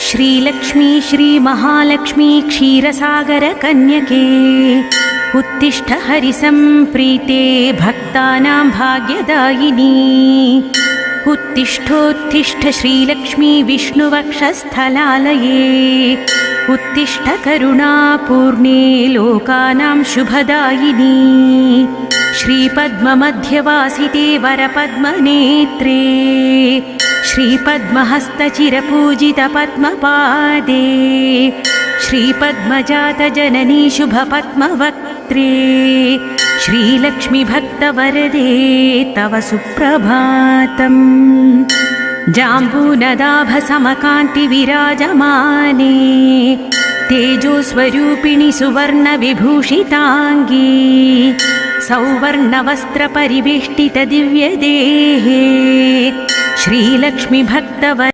श्रीलक्ष्मी श्रीमहालक्ष्मी क्षीरसागरकन्यके उत्तिष्ठ हरिसम्प्रीते भक्तानां भाग्यदायिनी उत्तिष्ठोत्तिष्ठ श्रीलक्ष्मी विष्णुवक्षस्थलालये उत्तिष्ठ करुणापूर्णे लोकानां शुभदायिनी श्रीपद्ममध्यवासिते वरपद्मनेत्रे श्रीपद्महस्तचिरपूजितपद्मपादे श्रीपद्मजातजननी शुभपद्मवक्त्रे श्रीलक्ष्मीभक्तवरदे तव सुप्रभातम्। जाम्बूनदाभसमकान्तिविराजमाने तेजोस्वरूपिणि सुवर्णविभूषिताङ्गी सौवर्णवस्त्रपरिवेष्टितदिव्यदेहे श्रीलक्ष्मीभक्तवरदे